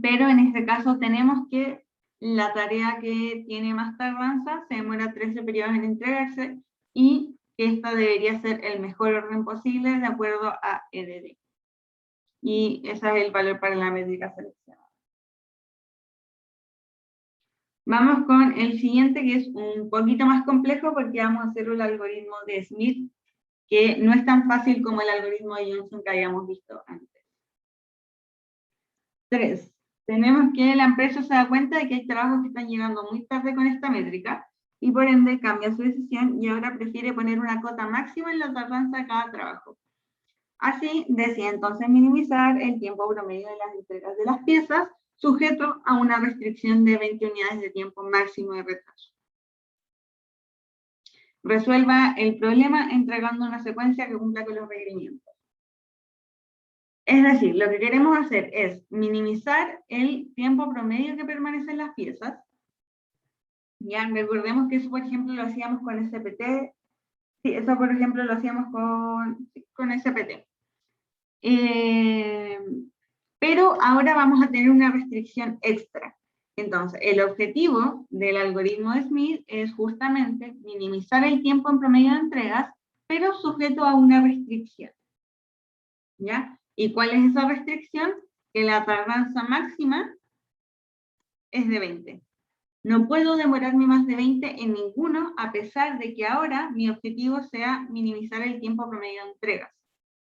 Pero en este caso tenemos que la tarea que tiene más tardanza se demora 13 periodos en entregarse y que esta debería ser el mejor orden posible de acuerdo a EDD. Y ese es el valor para la métrica seleccionada. Vamos con el siguiente, que es un poquito más complejo porque vamos a hacer un algoritmo de Smith que no es tan fácil como el algoritmo de Johnson que habíamos visto antes. 3. Tenemos que la empresa se da cuenta de que hay trabajos que están llegando muy tarde con esta métrica y por ende cambia su decisión y ahora prefiere poner una cota máxima en la tardanza de cada trabajo. Así, decide entonces minimizar el tiempo promedio de las entregas de las piezas, sujeto a una restricción de 20 unidades de tiempo máximo de retraso. Resuelva el problema entregando una secuencia que cumpla con los requerimientos. Es decir, lo que queremos hacer es minimizar el tiempo promedio que permanecen las piezas. Ya, recordemos que eso, por ejemplo, lo hacíamos con SPT. Sí, eso, por ejemplo, lo hacíamos con SPT. Pero ahora vamos a tener una restricción extra. Entonces, el objetivo del algoritmo de Smith es justamente minimizar el tiempo en promedio de entregas, pero sujeto a una restricción. ¿Ya? ¿Y cuál es esa restricción? Que la tardanza máxima es de 20. No puedo demorarme más de 20 en ninguno, a pesar de que ahora mi objetivo sea minimizar el tiempo promedio de entregas.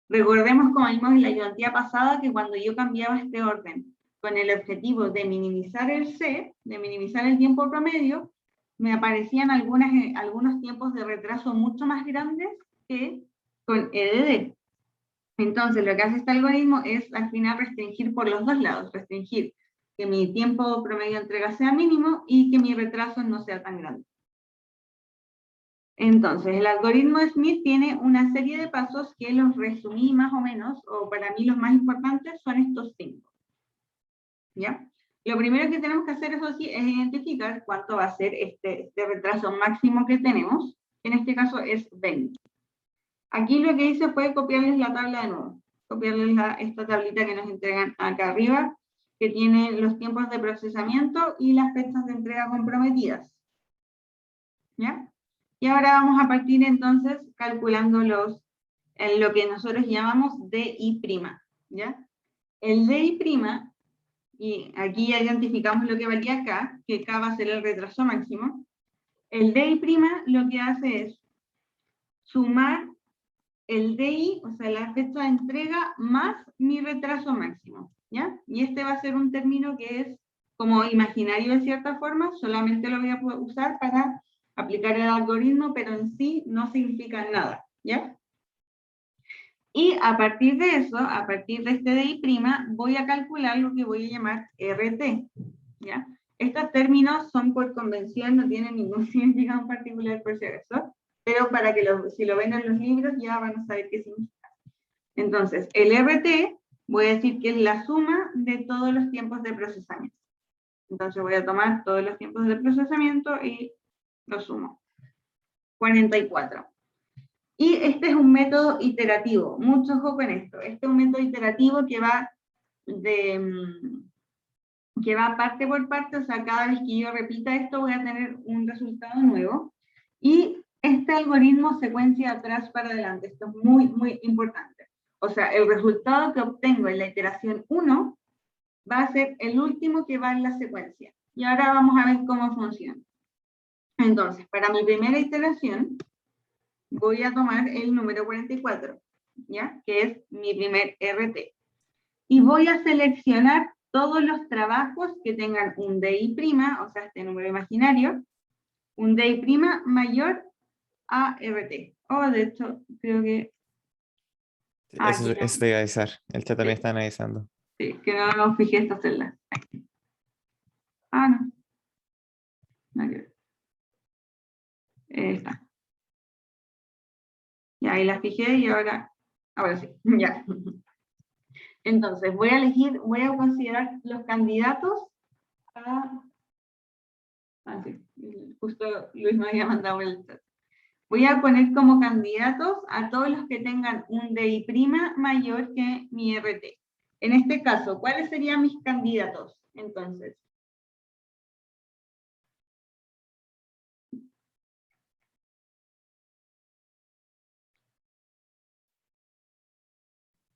Recordemos, como vimos en la ayudantía pasada, que cuando yo cambiaba este orden con el objetivo de minimizar el C, de minimizar el tiempo promedio, me aparecían algunos tiempos de retraso mucho más grandes que con EDD. Entonces, lo que hace este algoritmo es al final restringir por los dos lados, restringir que mi tiempo promedio de entrega sea mínimo y que mi retraso no sea tan grande. Entonces, el algoritmo de Smith tiene una serie de pasos que los resumí más o menos, o para mí los más importantes son estos 5. ¿Ya? Lo primero que tenemos que hacer, eso sí, es identificar cuánto va a ser este retraso máximo que tenemos, en este caso es 20. Aquí lo que hice fue copiarles la tabla de nuevo, copiarles esta tablita que nos entregan acá arriba, que tiene los tiempos de procesamiento y las fechas de entrega comprometidas. ¿Ya? Y ahora vamos a partir entonces calculando lo que nosotros llamamos DI', ¿ya? El DI', y aquí ya identificamos lo que valía acá, que acá va a ser el retraso máximo. El DI' lo que hace es sumar el DI, o sea, la fecha de entrega, más mi retraso máximo, ¿ya? Y este va a ser un término que es como imaginario de cierta forma, solamente lo voy a usar para aplicar el algoritmo, pero en sí no significa nada, ¿ya? Y a partir de eso, a partir de este DI', voy a calcular lo que voy a llamar RT, ¿ya? Estos términos son por convención, no tienen ningún significado en particular por si acaso, pero para que si lo ven en los libros ya van a saber qué significa. Entonces, el RT, voy a decir que es la suma de todos los tiempos de procesamiento. Entonces voy a tomar todos los tiempos de procesamiento y lo sumo. 44. Y este es un método iterativo. Mucho ojo con esto. Este es un método iterativo que va parte por parte, o sea, cada vez que yo repita esto voy a tener un resultado nuevo. Y este algoritmo secuencia atrás para adelante. Esto es muy, muy importante. O sea, el resultado que obtengo en la iteración 1 va a ser el último que va en la secuencia. Y ahora vamos a ver cómo funciona. Entonces, para mi primera iteración, voy a tomar el número 44, ¿ya? Que es mi primer RT. Y voy a seleccionar todos los trabajos que tengan un DI', o sea, este número imaginario, un DI' mayor a RT. De hecho, creo que... Eso es de analizar. El chat también está analizando. Sí, que no fijé esta celda. No. No quiero. Está. Ya, ahí la fijé y ahora sí, ya. Entonces, voy a considerar los candidatos a... sí, justo Luis me había mandado el chat. Voy a poner como candidatos a todos los que tengan un DI' mayor que mi RT. En este caso, ¿cuáles serían mis candidatos? Entonces,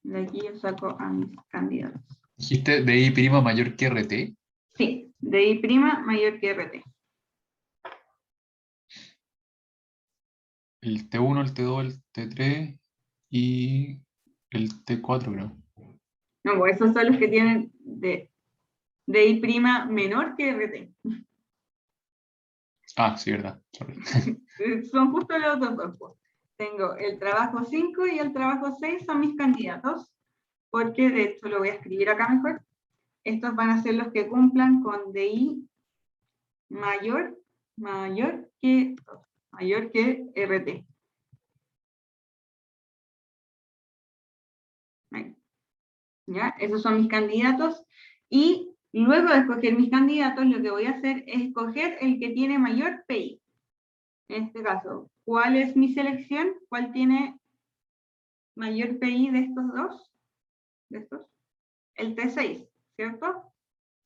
de aquí yo saco a mis candidatos. ¿Dijiste DI' mayor que RT? Sí, DI' mayor que RT. El T1, el T2, el T3 y el T4, creo. No, pues esos son los que tienen DI' menor que RT. Sí, verdad. Sorry. Son justo los dos. Pues. Tengo el trabajo 5 y el trabajo 6 son mis candidatos, porque de hecho lo voy a escribir acá mejor. Estos van a ser los que cumplan con DI mayor que RT. Ahí. ¿Ya? Esos son mis candidatos. Y luego de escoger mis candidatos, lo que voy a hacer es escoger el que tiene mayor PI. En este caso, ¿cuál es mi selección? ¿Cuál tiene mayor PI de estos dos? de estos, el T6, ¿cierto?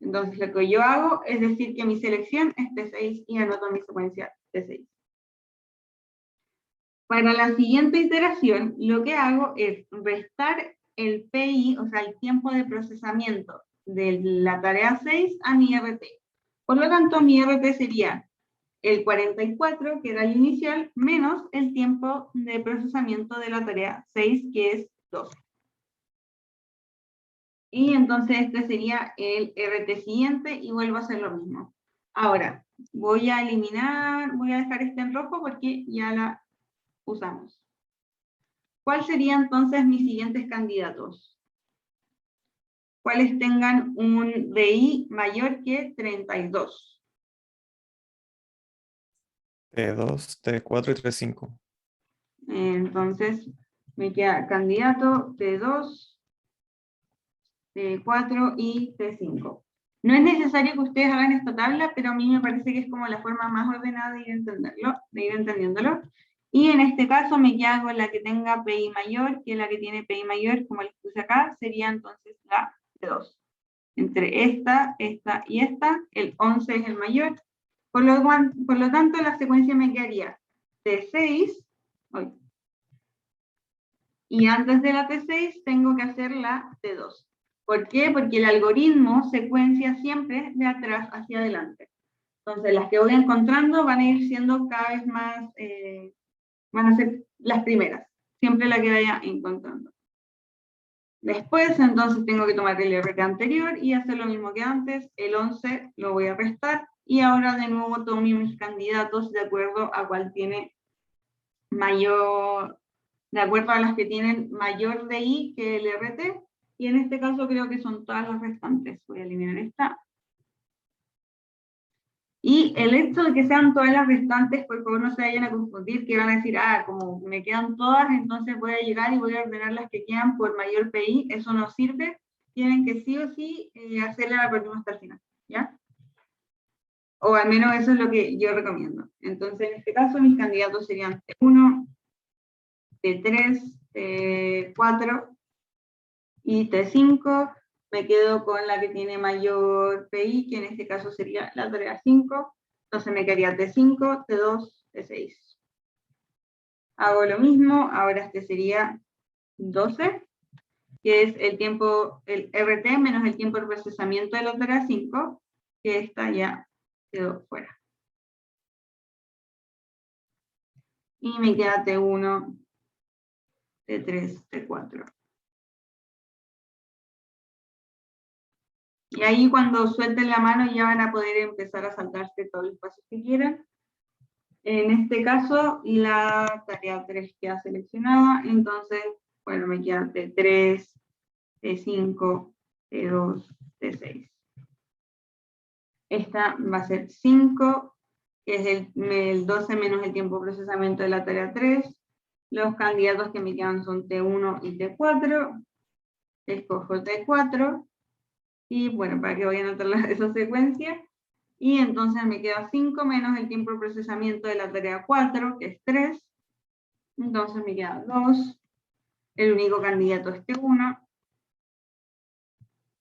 Entonces lo que yo hago es decir que mi selección es T6 y anoto mi secuencia T6. Para la siguiente iteración, lo que hago es restar el PI, o sea, el tiempo de procesamiento de la tarea 6 a mi RT. Por lo tanto, mi RT sería el 44, que era el inicial, menos el tiempo de procesamiento de la tarea 6, que es 2. Y entonces este sería el RT siguiente y vuelvo a hacer lo mismo. Ahora, voy a eliminar, voy a dejar este en rojo porque ya la usamos. ¿Cuáles serían entonces mis siguientes candidatos? ¿Cuáles tengan un DI mayor que 32? T2, T4 y T5. Entonces, me queda candidato T2, T4 y T5. No es necesario que ustedes hagan esta tabla, pero a mí me parece que es como la forma más ordenada de ir entendiéndolo. Y en este caso me queda con la que tenga PI mayor, que la que tiene PI mayor, como les puse acá, sería entonces la T2. Entre esta y esta, el 11 es el mayor. Por lo tanto, la secuencia me quedaría T6, y antes de la T6 tengo que hacer la T2. ¿Por qué? Porque el algoritmo secuencia siempre de atrás hacia adelante. Entonces, las que voy encontrando van a ir siendo cada vez más, van a ser las primeras, siempre la que vaya encontrando. Después, entonces, tengo que tomar el RT anterior y hacer lo mismo que antes. El 11 lo voy a restar, y ahora de nuevo tomo mis candidatos de acuerdo a cuál tiene mayor, de acuerdo a las que tienen mayor DI que el RT, y en este caso creo que son todas las restantes. Voy a eliminar esta. Y el hecho de que sean todas las restantes, por favor no se vayan a confundir, que van a decir, ah, como me quedan todas, entonces voy a llegar y voy a ordenar las que quedan por mayor PI. Eso no sirve. Tienen que sí o sí hacerle la próxima hasta el final, ¿ya? O al menos eso es lo que yo recomiendo. Entonces, en este caso, mis candidatos serían T1, T3, T4 y T5. Me quedo con la que tiene mayor PI, que en este caso sería la tarea 5. Entonces me quedaría T5, T2, T6. Hago lo mismo, ahora este sería 12, que es el tiempo, el RT menos el tiempo de procesamiento de la tarea 5, que esta ya quedó fuera. Y me queda T1, T3, T4. Y ahí cuando suelten la mano ya van a poder empezar a saltarse todos los pasos que quieran. En este caso, la tarea 3 queda seleccionada, entonces, bueno, me queda T3, T5, T2, T6. Esta va a ser 5, que es el 12 menos el tiempo de procesamiento de la tarea 3. Los candidatos que me quedan son T1 y T4. Escojo T4. Y bueno, para que vayan a anotar esa secuencia. Y entonces me queda 5 menos el tiempo de procesamiento de la tarea 4, que es 3. Entonces me queda 2. El único candidato es T1.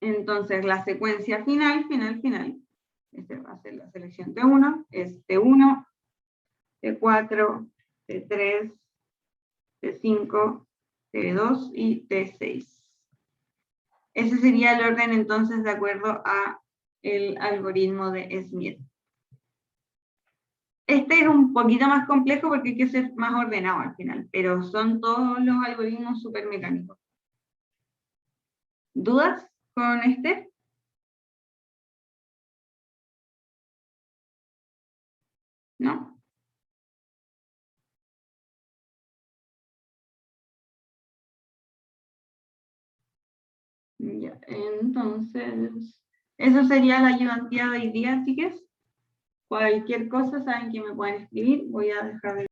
Entonces la secuencia final. Este va a ser la selección T1. Es T1, T4, T3, T5, T2 y T6. Ese sería el orden entonces de acuerdo a el algoritmo de Smith. Este es un poquito más complejo porque hay que ser más ordenado al final, pero son todos los algoritmos súper mecánicos. ¿Dudas con este? ¿No? Ya, entonces, eso sería la ayudantía de hoy día, chicas. Cualquier cosa saben que me pueden escribir. Voy a dejar de